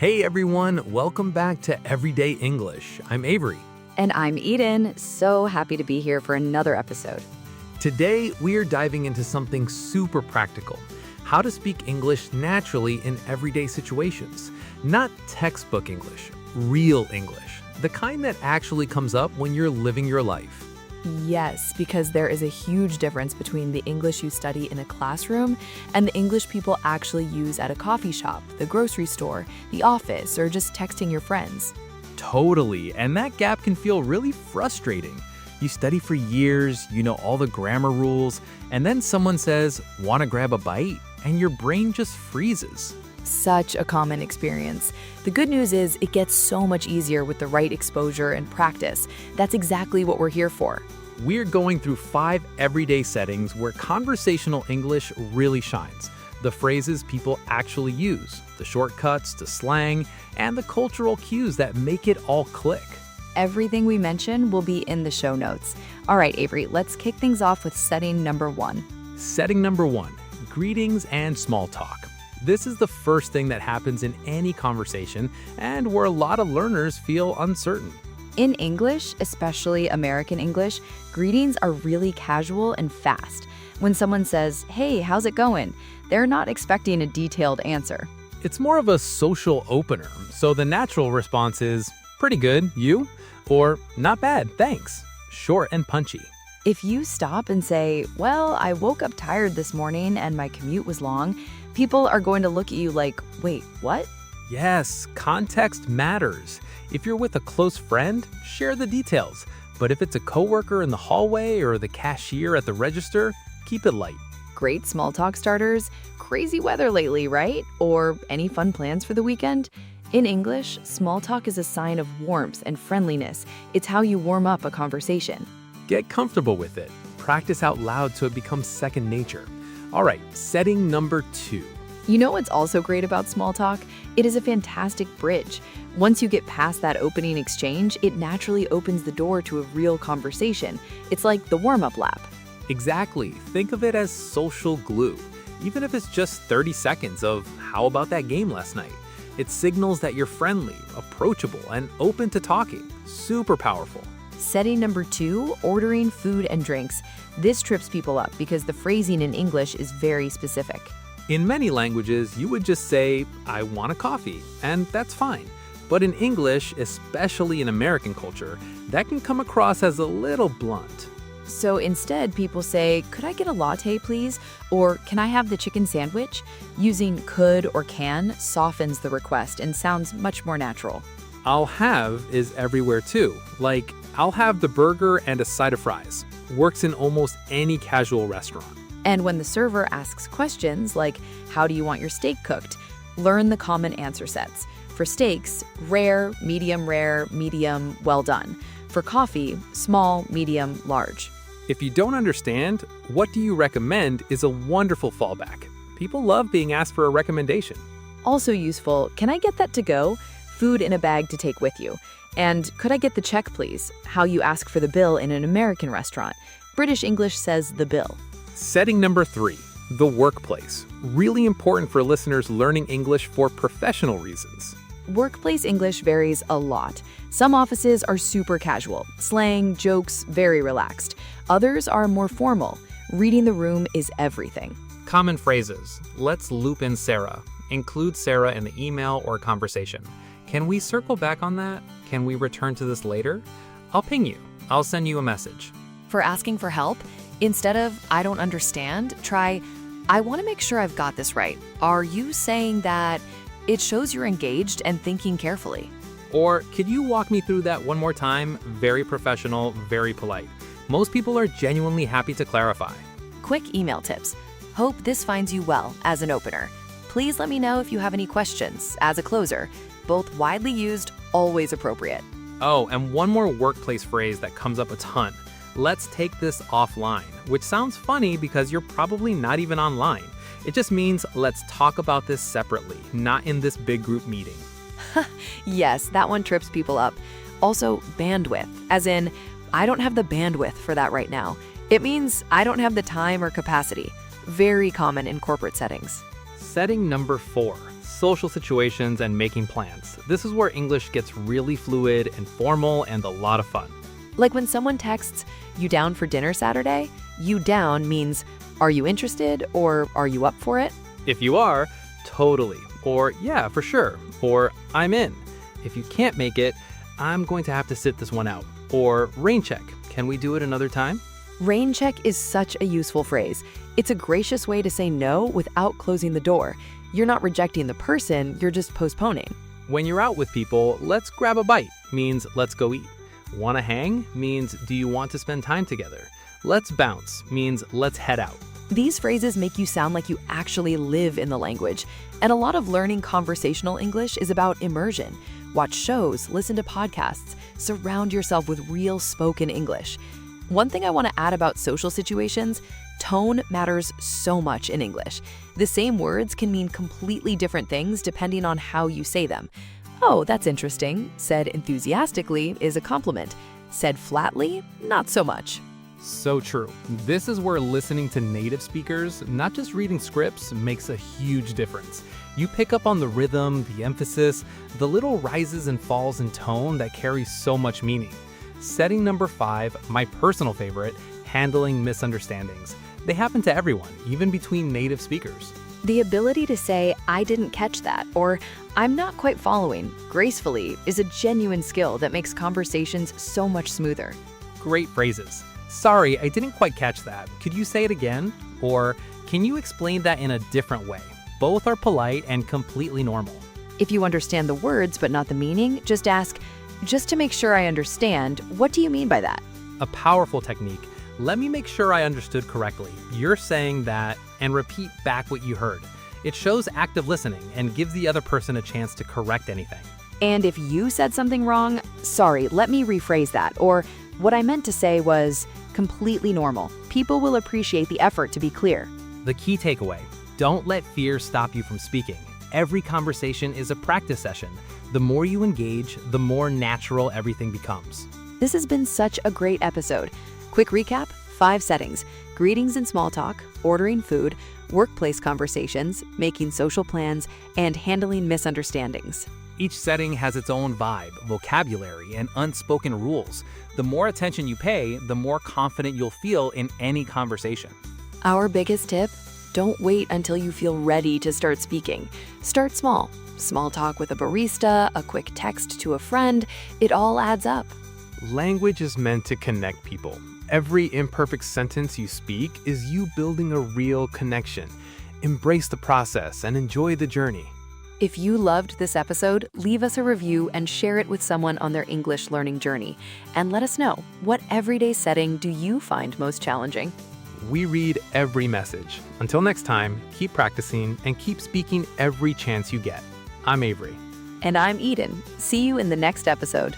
Hey everyone, welcome back to Everyday English. I'm Avery. And I'm Eden. So happy to be here for another episode. Today, we are diving into something super practical: how to speak English naturally in everyday situations. Not textbook English, real English, the kind that actually comes up when you're living your life. Yes, because there is a huge difference between the English you study in a classroom and the English people actually use at a coffee shop, the grocery store, the office, or just texting your friends. Totally, and that gap can feel really frustrating. You study for years, you know all the grammar rules, and then someone says, "Want to grab a bite?" and your brain just freezes. Such a common experience. The good news is it gets so much easier with the right exposure and practice. That's exactly what we're here for. We're going through 5 everyday settings where conversational English really shines. The phrases people actually use, the shortcuts to slang, and the cultural cues that make it all click. Everything we mention will be in the show notes. All right, Avery, let's kick things off with setting number 1. Setting number 1, greetings and small talk. This is the first thing that happens in any conversation and where a lot of learners feel uncertain. In English, especially American English, greetings are really casual and fast. When someone says, "Hey, how's it going?" they're not expecting a detailed answer. It's more of a social opener, so the natural response is, "Pretty good, you?" Or, "Not bad, thanks." Short and punchy. If you stop and say, "Well, I woke up tired this morning and my commute was long," people are going to look at you like, "Wait, what?" Yes, context matters. If you're with a close friend, share the details. But if it's a coworker in the hallway or the cashier at the register, keep it light. Great small talk starters. Crazy weather lately, right? Or any fun plans for the weekend? In English, small talk is a sign of warmth and friendliness. It's how you warm up a conversation. Get comfortable with it. Practice out loud so it becomes second nature. All right, setting number 2. You know what's also great about small talk? It is a fantastic bridge. Once you get past that opening exchange, it naturally opens the door to a real conversation. It's like the warm-up lap. Exactly. Think of it as social glue. Even if it's just 30 seconds of "How about that game last night?" It signals that you're friendly, approachable, and open to talking. Super powerful. Setting number 2, ordering food and drinks. This trips people up because the phrasing in English is very specific. In many languages, you would just say, "I want a coffee," and that's fine. But in English, especially in American culture, that can come across as a little blunt. So instead, people say, "Could I get a latte, please?" Or "Can I have the chicken sandwich?" Using could or can softens the request and sounds much more natural. "I'll have" is everywhere too. Like, "I'll have the burger and a side of fries." Works in almost any casual restaurant. And when the server asks questions like, "How do you want your steak cooked?" learn the common answer sets. For steaks, rare, medium, well done. For coffee, small, medium, large. If you don't understand, "What do you recommend?" is a wonderful fallback. People love being asked for a recommendation. Also useful, "Can I get that to go?" Food in a bag to take with you. And "Could I get the check, please?" How you ask for the bill in an American restaurant. British English says the bill. Setting number 3, the workplace. Really important for listeners learning English for professional reasons. Workplace English varies a lot. Some offices are super casual, slang, jokes, very relaxed. Others are more formal. Reading the room is everything. Common phrases. "Let's loop in Sarah." Include Sarah in the email or conversation. "Can we circle back on that? Can we return to this later?" "I'll ping you." "I'll send you a message." For asking for help, instead of "I don't understand," try "I want to make sure I've got this right. Are you saying that?" It shows you're engaged and thinking carefully. Or, "Could you walk me through that one more time?" Very professional, very polite. Most people are genuinely happy to clarify. Quick email tips. Hope this finds you well as an opener. Please let me know if you have any questions as a closer. Both widely used, always appropriate. Oh, and one more workplace phrase that comes up a ton. "Let's take this offline," which sounds funny because you're probably not even online. It just means let's talk about this separately, not in this big group meeting. Yes, that one trips people up. Also, bandwidth, as in, "I don't have the bandwidth for that right now." It means I don't have the time or capacity. Very common in corporate settings. Setting number 4, social situations and making plans. This is where English gets really fluid and formal and a lot of fun. Like when someone texts, "You down for dinner Saturday?" You down means, "Are you interested?" or "Are you up for it?" If you are, totally. Or yeah, for sure. Or I'm in. If you can't make it, I'm going to have to sit this one out. Or rain check. Can we do it another time? Rain check is such a useful phrase. It's a gracious way to say no without closing the door. You're not rejecting the person, you're just postponing. When you're out with people, let's grab a bite means let's go eat. Wanna hang means do you want to spend time together? Let's bounce means let's head out. These phrases make you sound like you actually live in the language. And a lot of learning conversational English is about immersion. Watch shows, listen to podcasts, surround yourself with real spoken English. One thing I want to add about social situations, tone matters so much in English. The same words can mean completely different things depending on how you say them. "Oh, that's interesting," said enthusiastically is a compliment. Said flatly, not so much. So true. This is where listening to native speakers, not just reading scripts, makes a huge difference. You pick up on the rhythm, the emphasis, the little rises and falls in tone that carry so much meaning. Setting number 5, my personal favorite, handling misunderstandings. They happen to everyone, even between native speakers. The ability to say, "I didn't catch that," or "I'm not quite following," gracefully is a genuine skill that makes conversations so much smoother. Great phrases. Sorry, I didn't quite catch that. Could you say it again? Or can you explain that in a different way? Both are polite and completely normal. If you understand the words but not the meaning, just ask, "Just to make sure I understand, what do you mean by that?" A powerful technique. Let me make sure I understood correctly. You're saying that, and repeat back what you heard. It shows active listening and gives the other person a chance to correct anything. And if you said something wrong, "Sorry, let me rephrase that," or "What I meant to say was," completely normal. People will appreciate the effort to be clear. The key takeaway, don't let fear stop you from speaking. Every conversation is a practice session. The more you engage, the more natural everything becomes. This has been such a great episode. Quick recap, 5 settings: greetings and small talk, ordering food, workplace conversations, making social plans, and handling misunderstandings. Each setting has its own vibe, vocabulary, and unspoken rules. The more attention you pay, the more confident you'll feel in any conversation. Our biggest tip, don't wait until you feel ready to start speaking. Start small. Small talk with a barista, a quick text to a friend, it all adds up. Language is meant to connect people. Every imperfect sentence you speak is you building a real connection. Embrace the process and enjoy the journey. If you loved this episode, leave us a review and share it with someone on their English learning journey. And let us know, what everyday setting do you find most challenging? We read every message. Until next time, keep practicing and keep speaking every chance you get. I'm Avery. And I'm Eden. See you in the next episode.